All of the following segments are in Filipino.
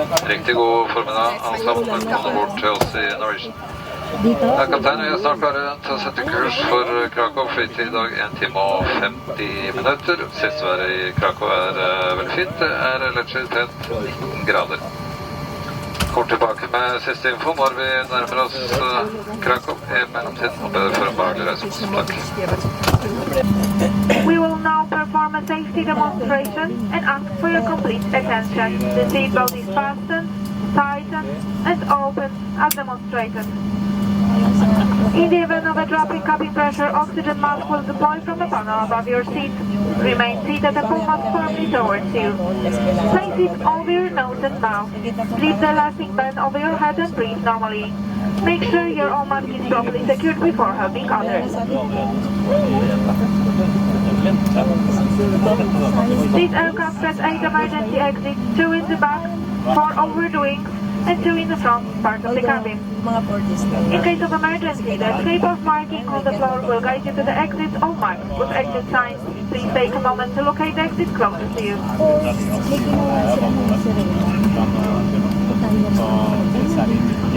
Riktig god formiddag, alle sammen. Velkommen bort til oss i Norwegian. Det er kaptein, vi er snart klare til å sette kurs for Krakow. Flytid i dag 1 time og 50 minutter. Sist været i Krakow er veldig fint. Det er elektrisitet 19 grader. Kort tilbake med siste info når vi nærmer oss Krakow i mellomtiden og ber for en behagelig reise. Takk. We will now perform a safety demonstration and ask for your complete attention. The seatbelt is fastened, tightened and opened as demonstrated. In the event of a drop in cabin pressure, oxygen mask will deploy from the panel above your seat. Remain seated and pull mask firmly towards you. Place it over your nose and mouth. Leave the elastic band over your head and breathe normally. Make sure your own mask is properly secured before helping others. This aircraft has 8 emergency exits, 2 in the back, 4 over the wings, and 2 in the front part of the cabin. In case of emergency, the takeoff marking on the floor will guide you to the exits or marked with exit signs. Please take a moment to locate the exit closest to you.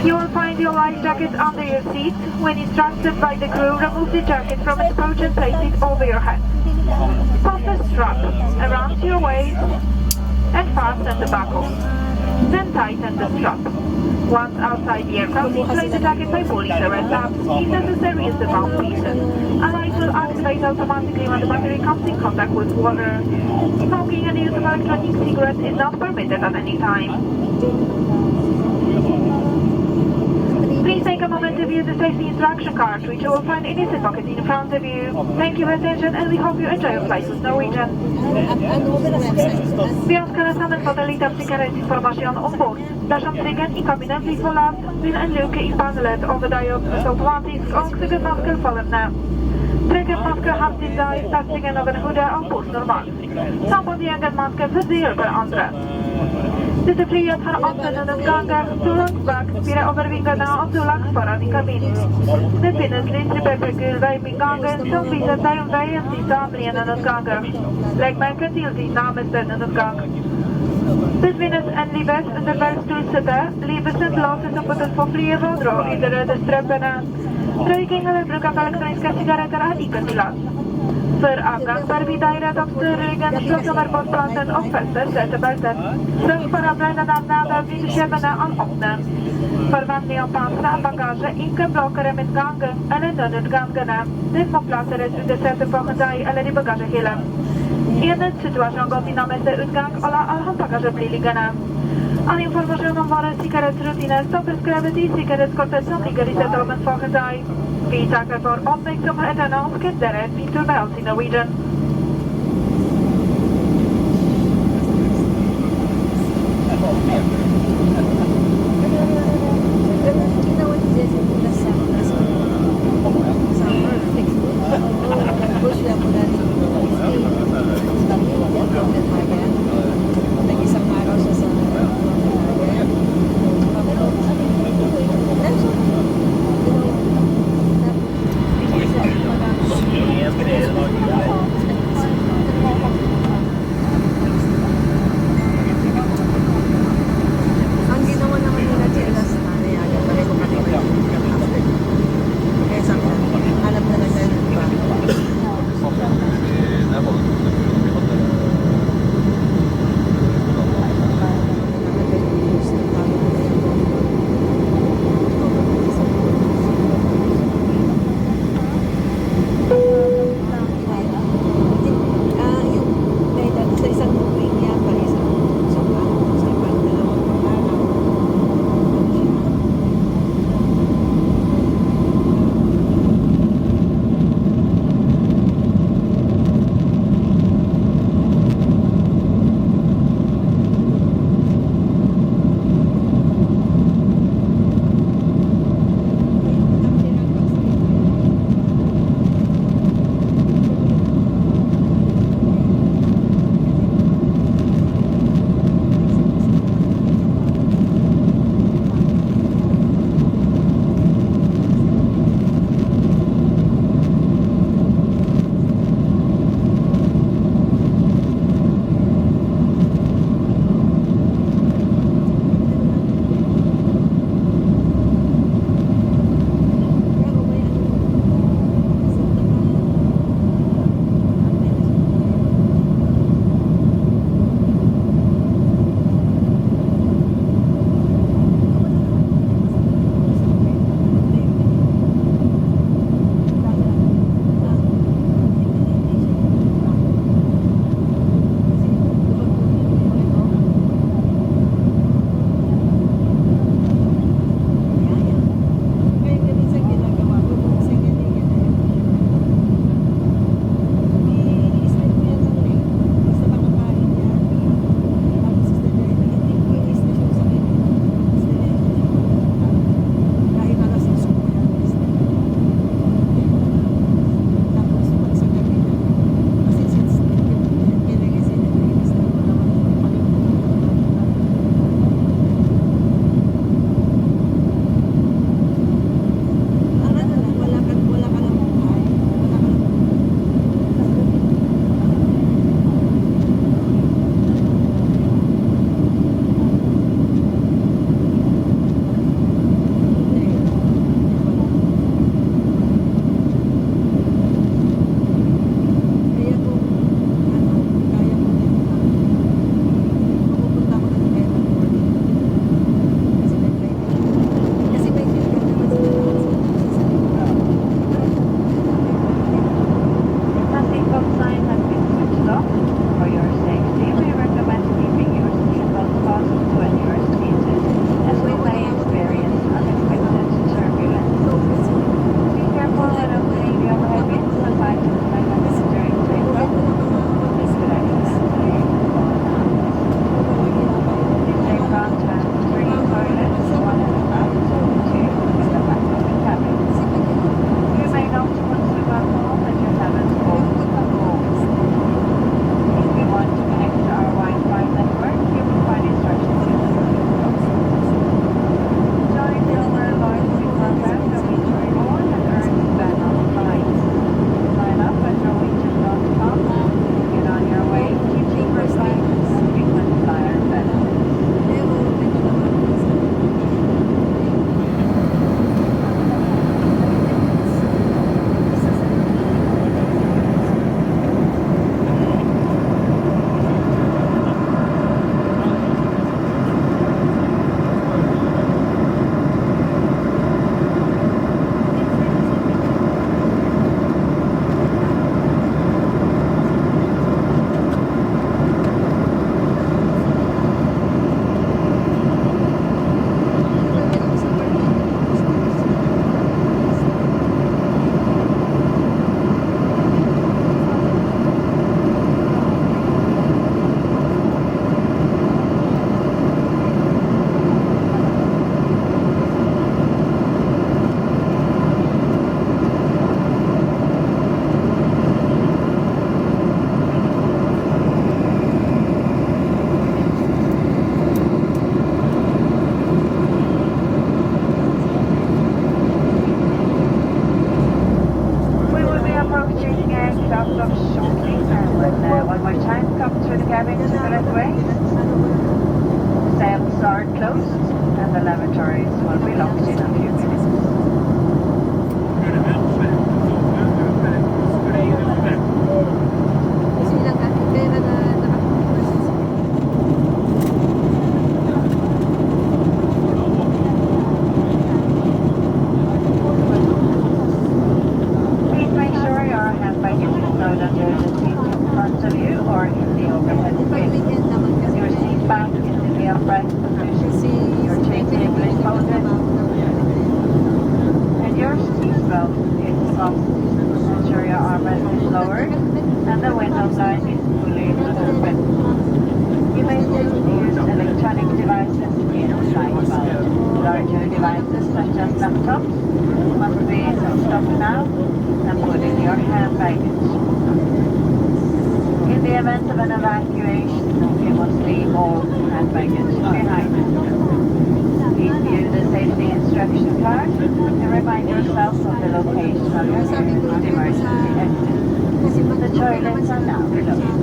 You will find your life jacket under your seat. When instructed by the crew, remove the jacket from its pouch and place it over your head. Pop the strap around your waist and fasten the buckle. Then tighten the strap. Once outside the aircraft, inflate the jacket by pulling the red tab. If necessary, use the mouthpieces. A light will activate automatically when the battery comes in contact with water. Smoking and use of electronic cigarettes is not permitted at any time. Please take a moment to view the safety instruction card, which you will find in the seat pocket in front of you. Thank you for your attention and we hope you enjoy your flight with Norwegian. Vi ønsker deg sammen for litt av sikkerhetsinformasjon ombord. Dersom tryggen i kabinen blir forlatt, vil en luke i panelet over deg åpnes automatisk og oksygenmasken faller ned. Trygghetsmasker hastigt deg festingen over hodet og pust normalt. Ta på din egen maske for det hjelper andre. Dette flyet har 8 nødutganger, 2 langt bak, 4 over vingene og 2 langt foran i kabinen. Det finnes striper gul vei med gangen som viser deg om veien til samtlige nødutganger. Legg merke til din nærmeste nødutgang. Det finnes en livvest under hver stolsete. Livvesten låses og puttes på flyet og drar i de røde strømpene. Røyking eller bruk av elektroniske sigaretter er ikke tillatt. Før avgang ber vi deg rett opp ryggen, slås over båtplassen og fester setebeltet. Sørg for å brenne navnet av vindskjevene og åpne. For vanlig og pansret bagasje, ikke blokkere med gangen eller nødutgangene. Det må plasseres under setet foran deg eller i bagasjehyllen. I en nødsituasjon gå til nærmeste utgang og la all håndbagasje bli liggende. All informasjon om våre sikkerhetsrutiner står beskrevet i sikkerhetskortet som ligger i setet ovenfor deg. Vi takker for oppmerksomheten og ønsker dere en fin tur med oss i Norwegian. more time, come through the cabin to the left way. Sails are closed and the lavatories will be locked in a few minutes. Please make sure your hand baggage is stowed under the seat in front of you or in the overhead bin. Your seat back is in the upright position. Your chain cable is folded. And your seatbelt is fastened. Ensure your armrest is lowered and the window blind is fully open. You may still use electronic devices in flight mode. Larger devices such as laptops must be stopped now and put in your hand baggage. In the event of an evacuation, you must leave all hand baggage behind. Please view the safety instruction card and remind yourself of the location of your nearest emergency exit. The toilets are now closed.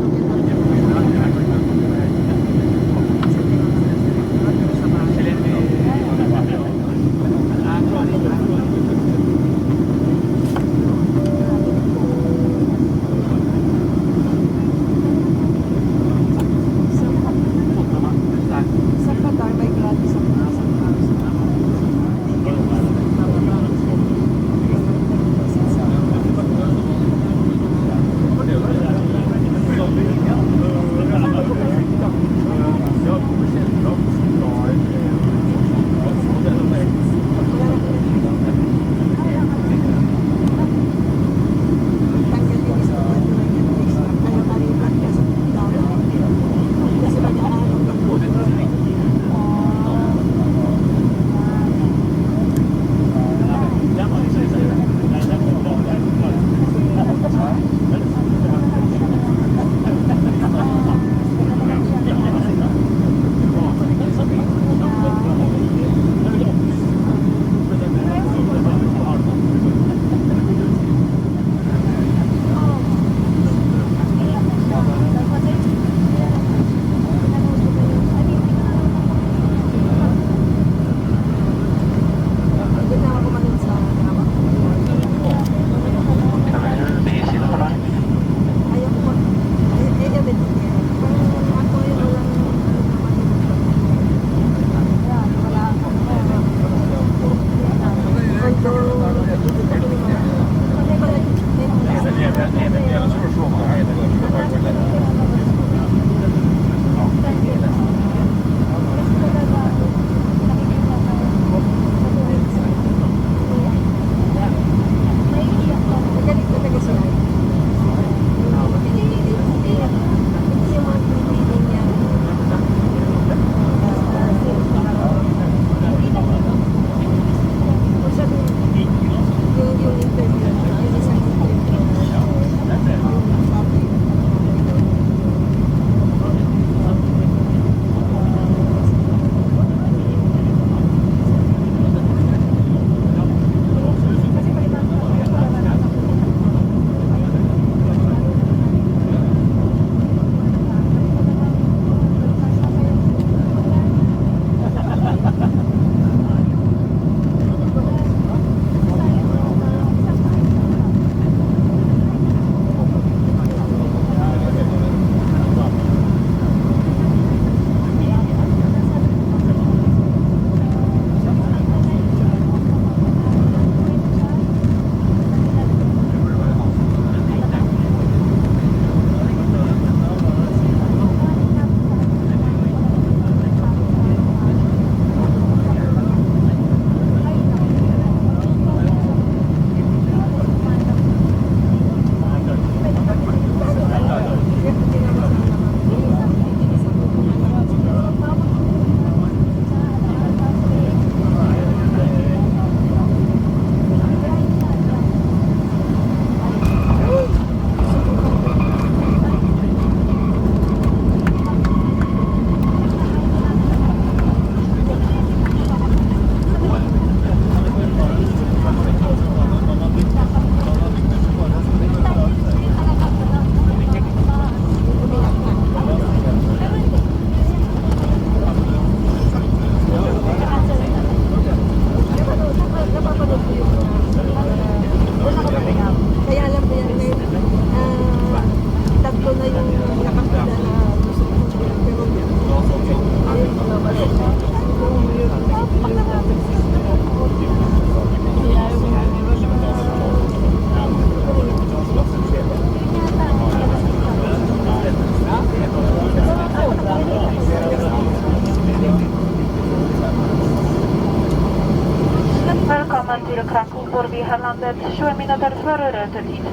har landet 20 minuter före rutetid.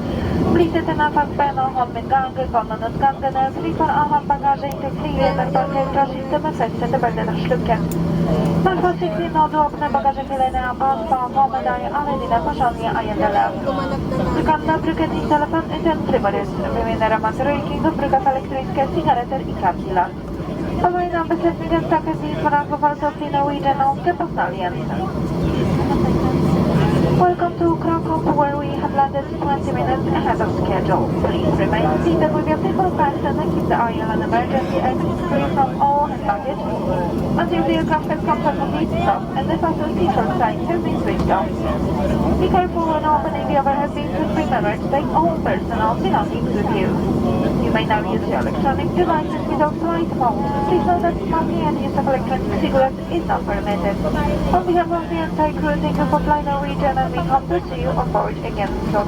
Flysätena fast bena håll med gange, konnen och gangene, slipper av håndbagage inntil friheter parker fra skiftet med settet verden av slukken. Vær forsiktig når du åpner bagasjefilene og pass på å få med deg alle dine personlige eiendeler. Du kan da bruke din telefon uten frimerus, med mindre om at røyking og bruk av elektriske sigaretter ikke er tillatt. På vegne av besetningen takker vi for anbefalt opp til Norwegian og til Alliance. Welcome to Kraków, where we have landed 20 minutes ahead of schedule. Please remain seated with your seatbelt fastened and keep the aisle emergency exit free from all hand luggage until the aircraft has come to a complete stop and the fasten seatbelt sign has been switched off. Be careful when opening the overhead bins and remember to take all personal belongings with you. You may now use your electronic devices without flight mode. Please note that smoking and use of electronic cigarettes is not permitted. On behalf of the entire crew, thank you for flying Norwegian and we hope to see you on board again soon.